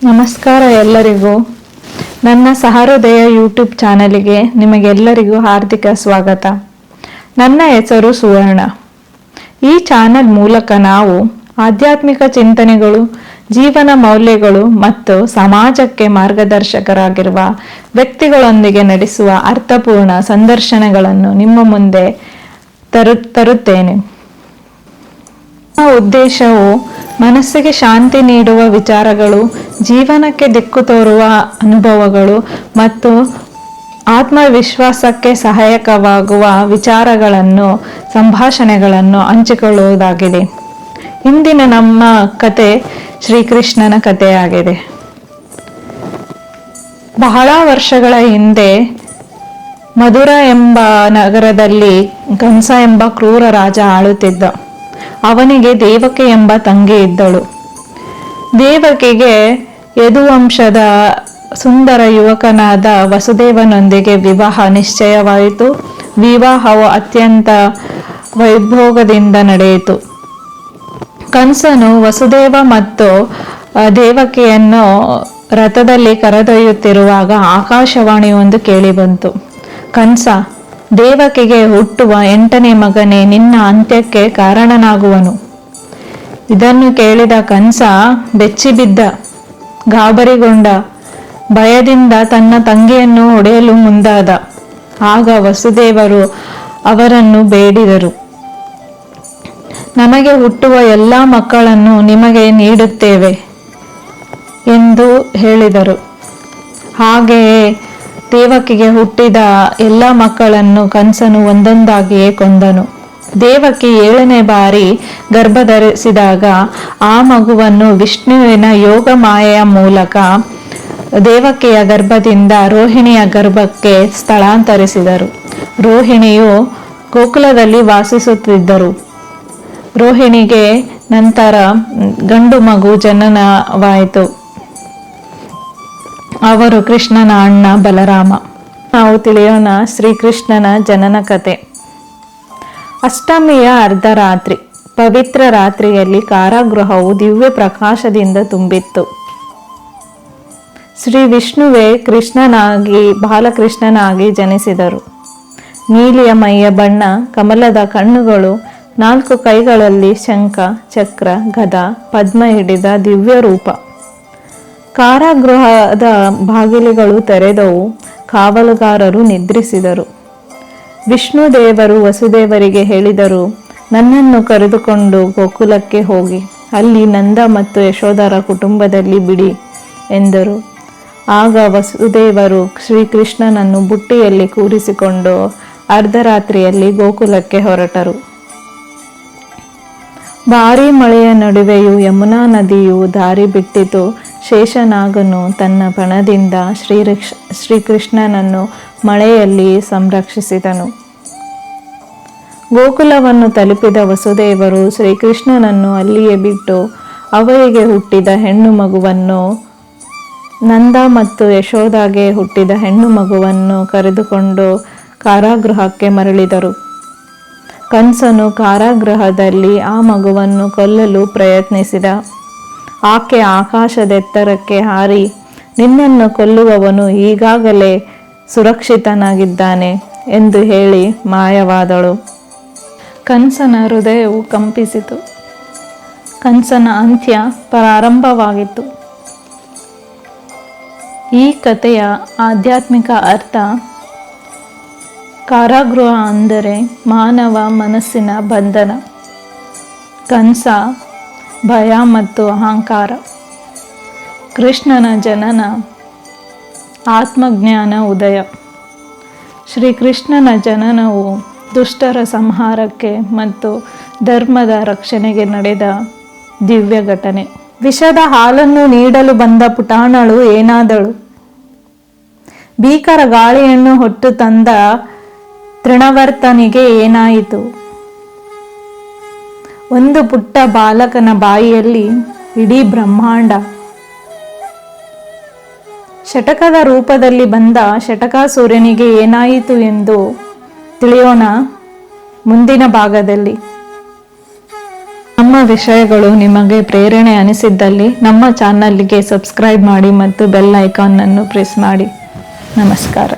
ನಮಸ್ಕಾರ ಎಲ್ಲರಿಗೂ. ನನ್ನ ಸಹೃದಯ ಯೂಟ್ಯೂಬ್ ಚಾನಲಿಗೆ ನಿಮಗೆಲ್ಲರಿಗೂ ಹಾರ್ದಿಕ ಸ್ವಾಗತ. ನನ್ನ ಹೆಸರು ಸುವರ್ಣ. ಈ ಚಾನಲ್ ಮೂಲಕ ನಾವು ಆಧ್ಯಾತ್ಮಿಕ ಚಿಂತನೆಗಳು, ಜೀವನ ಮೌಲ್ಯಗಳು ಮತ್ತು ಸಮಾಜಕ್ಕೆ ಮಾರ್ಗದರ್ಶಕರಾಗಿರುವ ವ್ಯಕ್ತಿಗಳೊಂದಿಗೆ ನಡೆಸುವ ಅರ್ಥಪೂರ್ಣ ಸಂದರ್ಶನಗಳನ್ನು ನಿಮ್ಮ ಮುಂದೆ ತರುತ್ತೇನೆ. ಉದ್ದೇಶವು ಮನಸ್ಸಿಗೆ ಶಾಂತಿ ನೀಡುವ ವಿಚಾರಗಳು, ಜೀವನಕ್ಕೆ ದಿಕ್ಕು ತೋರುವ ಅನುಭವಗಳು ಮತ್ತು ಆತ್ಮವಿಶ್ವಾಸಕ್ಕೆ ಸಹಾಯಕವಾಗುವ ವಿಚಾರಗಳನ್ನು, ಸಂಭಾಷಣೆಗಳನ್ನು ಹಂಚಿಕೊಳ್ಳುವುದಾಗಿದೆ. ಇಂದಿನ ನಮ್ಮ ಕತೆ ಶ್ರೀಕೃಷ್ಣನ ಕಥೆಯಾಗಿದೆ. ಬಹಳ ವರ್ಷಗಳ ಹಿಂದೆ ಮಧುರ ಎಂಬ ನಗರದಲ್ಲಿ ಕಂಸ ಎಂಬ ಕ್ರೂರ ರಾಜ ಆಳುತ್ತಿದ್ದ. ಅವನಿಗೆ ದೇವಕಿ ಎಂಬ ತಂಗಿ ಇದ್ದಳು. ದೇವಕಿಗೆ ಯದುವಂಶದ ಸುಂದರ ಯುವಕನಾದ ವಸುದೇವನೊಂದಿಗೆ ವಿವಾಹ ನಿಶ್ಚಯವಾಯಿತು. ವಿವಾಹವು ಅತ್ಯಂತ ವೈಭೋಗದಿಂದ ನಡೆಯಿತು. ಕಂಸನು ವಸುದೇವ ಮತ್ತು ದೇವಕಿಯನ್ನು ರಥದಲ್ಲಿ ಕರೆದೊಯ್ಯುತ್ತಿರುವಾಗ ಆಕಾಶವಾಣಿಯೊಂದು ಕೇಳಿಬಂತು. ಕಂಸ, ದೇವಕಿಗೆ ಹುಟ್ಟುವ 8ನೇ ಮಗನೇ ನಿನ್ನ ಅಂತ್ಯಕ್ಕೆ ಕಾರಣನಾಗುವನು. ಇದನ್ನು ಕೇಳಿದ ಕಂಸ ಬೆಚ್ಚಿಬಿದ್ದ, ಗಾಬರಿಗೊಂಡ, ಭಯದಿಂದ ತನ್ನ ತಂಗಿಯನ್ನು ಹೊಡೆಯಲು ಮುಂದಾದ. ಆಗ ವಸುದೇವರು ಅವರನ್ನು ಬೇಡಿದರು. ನಮಗೆ ಹುಟ್ಟುವ ಎಲ್ಲ ಮಕ್ಕಳನ್ನು ನಿಮಗೆ ನೀಡುತ್ತೇವೆ ಎಂದು ಹೇಳಿದರು. ಹಾಗೆಯೇ ದೇವಕಿಗೆ ಹುಟ್ಟಿದ ಎಲ್ಲ ಮಕ್ಕಳನ್ನು ಕಂಸನು ಒಂದೊಂದಾಗಿಯೇ ಕೊಂದನು. ದೇವಕಿ 7ನೇ ಬಾರಿ ಗರ್ಭಧರಿಸಿದಾಗ ಆ ಮಗುವನ್ನು ವಿಷ್ಣುವಿನ ಯೋಗ ಮಾಯೆಯ ಮೂಲಕ ದೇವಕಿಯ ಗರ್ಭದಿಂದ ರೋಹಿಣಿಯ ಗರ್ಭಕ್ಕೆ ಸ್ಥಳಾಂತರಿಸಿದರು. ರೋಹಿಣಿಯು ಗೋಕುಲದಲ್ಲಿ ವಾಸಿಸುತ್ತಿದ್ದರು. ರೋಹಿಣಿಗೆ ನಂತರ ಗಂಡು ಮಗು ಜನನವಾಯಿತು. ಅವರು ಕೃಷ್ಣನ ಅಣ್ಣ ಬಲರಾಮ. ನಾವು ತಿಳಿಯೋಣ ಶ್ರೀಕೃಷ್ಣನ ಜನನ ಕಥೆ. ಅಷ್ಟಮಿಯ ಅರ್ಧರಾತ್ರಿ. ಪವಿತ್ರ ರಾತ್ರಿಯಲ್ಲಿ ಕಾರಾಗೃಹವು ದಿವ್ಯ ಪ್ರಕಾಶದಿಂದ ತುಂಬಿತ್ತು. ಶ್ರೀ ವಿಷ್ಣುವೇ ಬಾಲಕೃಷ್ಣನಾಗಿ ಜನಿಸಿದರು. ನೀಲಿಯ ಮೈಯ ಬಣ್ಣ, ಕಮಲದ ಕಣ್ಣುಗಳು, 4 ಕೈಗಳಲ್ಲಿ ಶಂಖ, ಚಕ್ರ, ಗದ, ಪದ್ಮ ಹಿಡಿದ ದಿವ್ಯ ರೂಪ. ಕಾರಾಗೃಹದ ಬಾಗಿಲುಗಳು ತೆರೆದವು. ಕಾವಲುಗಾರರು ನಿದ್ರಿಸಿದರು. ವಿಷ್ಣುದೇವರು ವಸುದೇವರಿಗೆ ಹೇಳಿದರು, ನನ್ನನ್ನು ಕರೆದುಕೊಂಡು ಗೋಕುಲಕ್ಕೆ ಹೋಗಿ ಅಲ್ಲಿ ನಂದ ಮತ್ತು ಯಶೋಧರ ಕುಟುಂಬದಲ್ಲಿ ಬಿಡಿ ಎಂದರು. ಆಗ ವಸುದೇವರು ಶ್ರೀಕೃಷ್ಣನನ್ನು ಬುಟ್ಟಿಯಲ್ಲಿ ಕೂರಿಸಿಕೊಂಡು ಅರ್ಧರಾತ್ರಿಯಲ್ಲಿ ಗೋಕುಲಕ್ಕೆ ಹೊರಟರು. ಭಾರೀ ಮಳೆಯ ನಡುವೆಯೂ ಯಮುನಾ ನದಿಯು ದಾರಿ ಬಿಟ್ಟಿತು. ಶೇಷನಾಗನು ತನ್ನ ಪಣದಿಂದ ಶ್ರೀಕೃಷ್ಣನನ್ನು ಮಳೆಯಲ್ಲಿ ಸಂರಕ್ಷಿಸಿದನು. ಗೋಕುಲವನ್ನು ತಲುಪಿದ ವಸುದೇವರು ಶ್ರೀಕೃಷ್ಣನನ್ನು ಅಲ್ಲಿಯೇ ಬಿಟ್ಟು ಅವರಿಗೆ ಹುಟ್ಟಿದ ಹೆಣ್ಣು ಮಗುವನ್ನು, ನಂದ ಮತ್ತು ಯಶೋದಾಗೆ ಹುಟ್ಟಿದ ಹೆಣ್ಣು ಮಗುವನ್ನು ಕರೆದುಕೊಂಡು ಕಾರಾಗೃಹಕ್ಕೆ ಮರಳಿದರು. ಕಂಸನು ಕಾರಾಗೃಹದಲ್ಲಿ ಆ ಮಗುವನ್ನು ಕೊಲ್ಲಲು ಪ್ರಯತ್ನಿಸಿದ. ಆಕೆ ಆಕಾಶದೆತ್ತರಕ್ಕೆ ಹಾರಿ, ನಿನ್ನನ್ನು ಕೊಲ್ಲುವವನು ಈಗಾಗಲೇ ಸುರಕ್ಷಿತನಾಗಿದ್ದಾನೆ ಎಂದು ಹೇಳಿ ಮಾಯವಾದಳು. ಕಂಸನ ಹೃದಯವು ಕಂಪಿಸಿತು. ಕಂಸನ ಅಂತ್ಯ ಪ್ರಾರಂಭವಾಗಿತ್ತು. ಈ ಕಥೆಯ ಆಧ್ಯಾತ್ಮಿಕ ಅರ್ಥ: ಕಾರಾಗೃಹ ಅಂದರೆ ಮಾನವ ಮನಸ್ಸಿನ ಬಂಧನ. ಕಂಸ ಭಯ ಮತ್ತು ಅಹಂಕಾರ. ಕೃಷ್ಣನ ಜನನ, ಆತ್ಮಜ್ಞಾನ ಉದಯ. ಶ್ರೀಕೃಷ್ಣನ ಜನನವು ದುಷ್ಟರ ಸಂಹಾರಕ್ಕೆ ಮತ್ತು ಧರ್ಮದ ರಕ್ಷಣೆಗೆ ನಡೆದ ದಿವ್ಯ ಘಟನೆ. ವಿಷದ ಹಾಲನ್ನು ನೀಡಲು ಬಂದ ಪುಟಾಣಳು ಏನಾದಳು? ಭೀಕರ ಗಾಳಿಯನ್ನು ಹೊತ್ತು ತಂದ ತೃಣವರ್ತನಿಗೆ ಏನಾಯಿತು? ಒಂದು ಪುಟ್ಟ ಬಾಲಕನ ಬಾಯಿಯಲ್ಲಿ ಇಡೀ ಬ್ರಹ್ಮಾಂಡ. ಶಟಕದ ರೂಪದಲ್ಲಿ ಬಂದ ಶಟಕಾಸುರನಿಗೆ ಏನಾಯಿತು ಎಂದು ತಿಳಿಯೋಣ ಮುಂದಿನ ಭಾಗದಲ್ಲಿ. ನಮ್ಮ ವಿಷಯಗಳು ನಿಮಗೆ ಪ್ರೇರಣೆ ಅನಿಸಿದ್ದಲ್ಲಿ ನಮ್ಮ ಚಾನಲ್ಗೆ ಸಬ್ಸ್ಕ್ರೈಬ್ ಮಾಡಿ ಮತ್ತು ಬೆಲ್ ಐಕಾನ್ ಅನ್ನು ಪ್ರೆಸ್ ಮಾಡಿ. ನಮಸ್ಕಾರ.